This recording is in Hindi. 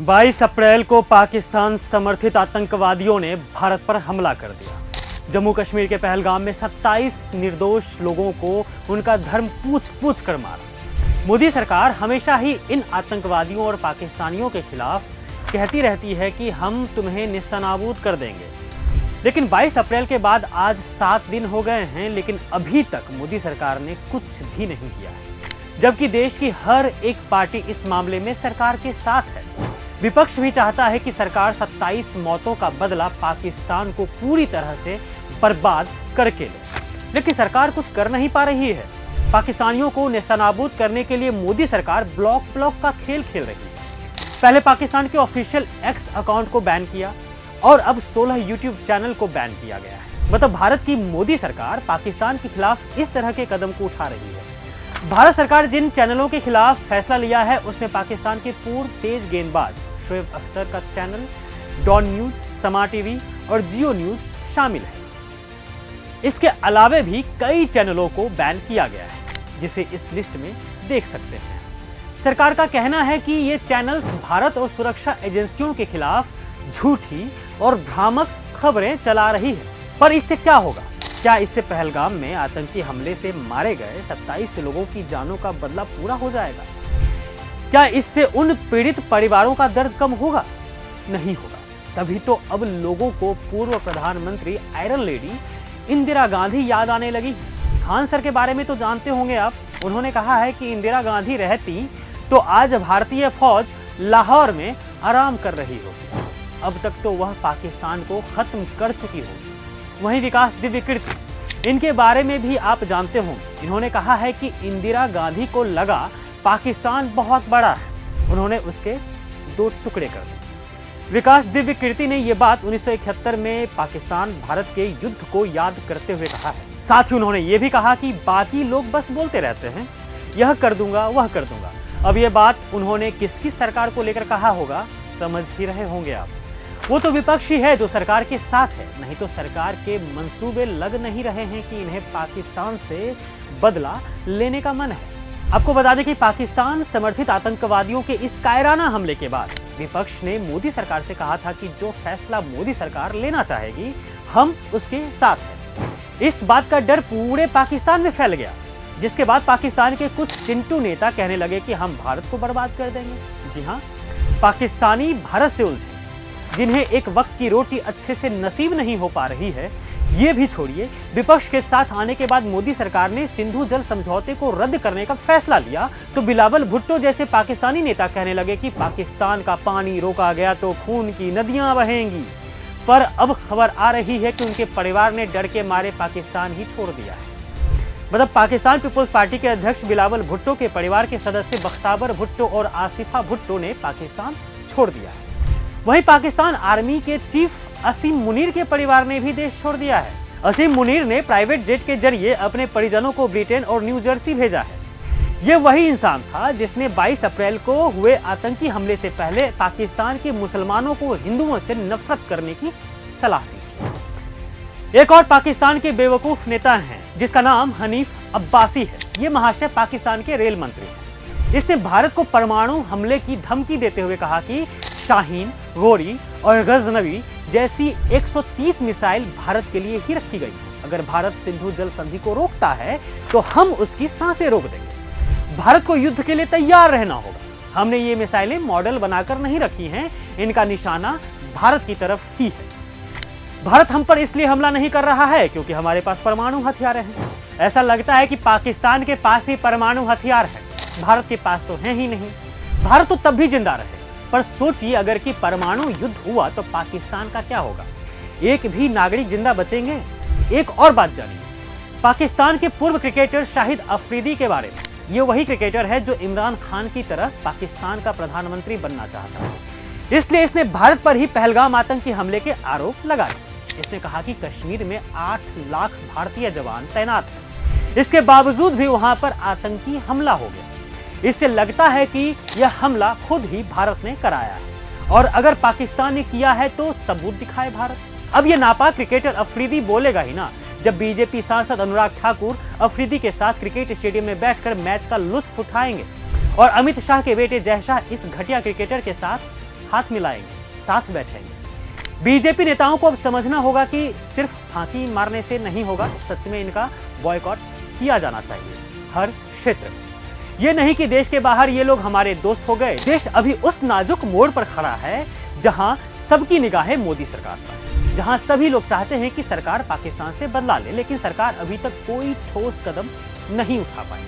22 अप्रैल को पाकिस्तान समर्थित आतंकवादियों ने भारत पर हमला कर दिया। जम्मू कश्मीर के पहलगाम में 27 निर्दोष लोगों को उनका धर्म पूछ पूछ कर मारा। मोदी सरकार हमेशा ही इन आतंकवादियों और पाकिस्तानियों के खिलाफ कहती रहती है कि हम तुम्हें निस्तनाबूद कर देंगे, लेकिन 22 अप्रैल के बाद आज 7 दिन हो गए हैं, लेकिन अभी तक मोदी सरकार ने कुछ भी नहीं किया है, जबकि देश की हर एक पार्टी इस मामले में सरकार के साथ है। विपक्ष भी चाहता है कि सरकार 27 मौतों का बदला पाकिस्तान को पूरी तरह से बर्बाद करके ले, लेकिन सरकार कुछ कर नहीं पा रही है। पाकिस्तानियों को नेस्तनाबूद करने के लिए मोदी सरकार ब्लॉक का खेल खेल रही है। पहले पाकिस्तान के ऑफिशियल एक्स अकाउंट को बैन किया और अब 16 यूट्यूब चैनल को बैन किया गया है। मतलब भारत की मोदी सरकार पाकिस्तान के खिलाफ इस तरह के कदम को उठा रही है। भारत सरकार जिन चैनलों के खिलाफ फैसला लिया है उसमें पाकिस्तान के पूर्व तेज गेंदबाज शोएब अख्तर का चैनल, डॉन न्यूज, समा टीवी और जियो न्यूज शामिल है। इसके अलावे भी कई चैनलों को बैन किया गया है, जिसे इस लिस्ट में देख सकते हैं। सरकार का कहना है कि ये चैनल्स भारत और सुरक्षा एजेंसियों के खिलाफ झूठी और भ्रामक खबरें चला रही है। पर इससे क्या होगा? क्या इससे पहलगाम में आतंकी हमले से मारे गए 27 लोगों की जानों का बदला पूरा हो जाएगा? क्या इससे उन पीड़ित परिवारों का दर्द कम होगा? नहीं होगा। तभी तो अब लोगों को पूर्व प्रधानमंत्री आयरन लेडी इंदिरा गांधी याद आने लगी। खान सर के बारे में तो जानते होंगे आप। उन्होंने कहा है कि इंदिरा गांधी रहती तो आज भारतीय फौज लाहौर में आराम कर रही होगी। अब तक तो वह पाकिस्तान को खत्म कर चुकी होगी। वहीं विकास दिव्यकीर्ति, इनके बारे में भी आप जानते होंगे। इन्होंने कहा है कि इंदिरा गांधी को लगा पाकिस्तान बहुत बड़ा है, उन्होंने उसके 2 टुकड़े कर दिए। विकास दिव्यकीर्ति ने यह बात 1971 में पाकिस्तान भारत के युद्ध को याद करते हुए कहा है। साथ ही उन्होंने ये भी कहा कि बाकी लोग बस बोलते रहते हैं, यह कर दूंगा, वह कर दूंगा। अब यह बात उन्होंने किसकी सरकार को लेकर कहा होगा, समझ ही रहे होंगे आप। वो तो विपक्षी है जो सरकार के साथ है, नहीं तो सरकार के मंसूबे लग नहीं रहे हैं कि इन्हें पाकिस्तान से बदला लेने का मन है। आपको बता दें कि पाकिस्तान समर्थित आतंकवादियों के इस कायराना हमले के बाद विपक्ष ने मोदी सरकार से कहा था कि जो फैसला मोदी सरकार लेना चाहेगी हम उसके साथ हैं। इस बात का डर पूरे पाकिस्तान में फैल गया, जिसके बाद पाकिस्तान के कुछ चिंटू नेता कहने लगे कि हम भारत को बर्बाद कर देंगे। जी हाँ, पाकिस्तानी भारत से उलझे, जिन्हें एक वक्त की रोटी अच्छे से नसीब नहीं हो पा रही है। ये भी छोड़िए, विपक्ष के साथ आने के बाद मोदी सरकार ने सिंधु जल समझौते को रद्द करने का फैसला लिया तो बिलावल भुट्टो जैसे पाकिस्तानी नेता कहने लगे कि पाकिस्तान का पानी रोका गया तो खून की नदियां बहेंगी। पर अब खबर आ रही है कि उनके परिवार ने डर के मारे पाकिस्तान ही छोड़ दिया है। मतलब पाकिस्तान पीपुल्स पार्टी के अध्यक्ष बिलावल भुट्टो के परिवार के सदस्य बख्तावर भुट्टो और आसिफा भुट्टो ने पाकिस्तान छोड़ दिया है। वहीं पाकिस्तान आर्मी के चीफ असीम मुनीर के परिवार ने भी देश छोड़ दिया है। असीम मुनीर ने प्राइवेट जेट के जरिए अपने परिजनों को ब्रिटेन और न्यू जर्सी भेजा है। यह वही इंसान था जिसने 22 अप्रैल को हुए आतंकी हमले से पहले पाकिस्तान के मुसलमानों को हिंदुओं से नफरत करने की सलाह दी थी। एक और पाकिस्तान के बेवकूफ नेता हैं जिसका नाम हनीफ अब्बासी है। ये महाशय पाकिस्तान के रेल मंत्री हैं। इसने भारत को परमाणु हमले की धमकी देते हुए कहा कि शाहीन, गोरी और गजनवी जैसी 130 मिसाइल भारत के लिए ही रखी गई। अगर भारत सिंधु जल संधि को रोकता है तो हम उसकी सांसें रोक देंगे। भारत को युद्ध के लिए तैयार रहना होगा। हमने ये मिसाइलें मॉडल बनाकर नहीं रखी हैं, इनका निशाना भारत की तरफ ही है। भारत हम पर इसलिए हमला नहीं कर रहा है क्योंकि हमारे पास परमाणु हथियार हैं। ऐसा लगता है कि पाकिस्तान के पास ही परमाणु हथियार है, भारत के पास तो है ही नहीं। भारत तो तब भी जिंदा रहे, पर सोचिए अगर कि परमाणु युद्ध हुआ तो पाकिस्तान का क्या होगा? एक भी नागरिक जिंदा बचेंगे? एक और बात जानिए पाकिस्तान के पूर्व क्रिकेटर शाहिद अफरीदी के बारे में। ये वही क्रिकेटर है जो इमरान खान की तरह पाकिस्तान का प्रधानमंत्री बनना चाहता है, इसलिए इसने भारत पर ही पहलगाम आतंकी हमले के आरोप लगाए। इसने कहा कि कश्मीर में 8 लाख भारतीय जवान तैनात हैं, इसके बावजूद भी वहां पर आतंकी हमला हो गया। इससे लगता है कि यह हमला खुद ही भारत ने कराया है, और अगर पाकिस्तान ने किया है तो सबूत दिखाए भारत। अब यह नापाक क्रिकेटर अफरीदी बोलेगा ही ना, जब बीजेपी सांसद अनुराग ठाकुर अफरीदी के साथ क्रिकेट स्टेडियम में बैठकर मैच का लुत्फ उठाएंगे और अमित शाह के बेटे जय शाह इस घटिया क्रिकेटर के साथ हाथ मिलाएंगे, साथ बैठेंगे। बीजेपी नेताओं को अब समझना होगा कि सिर्फ फांकी मारने से नहीं होगा, सच में इनका बॉयकॉट किया जाना चाहिए हर क्षेत्र में। ये नहीं कि देश के बाहर ये लोग हमारे दोस्त हो गए। देश अभी उस नाजुक मोड़ पर खड़ा है जहां सबकी निगाहें मोदी सरकार पर, जहां सभी लोग चाहते हैं कि सरकार पाकिस्तान से बदला ले, लेकिन सरकार अभी तक कोई ठोस कदम नहीं उठा पाई।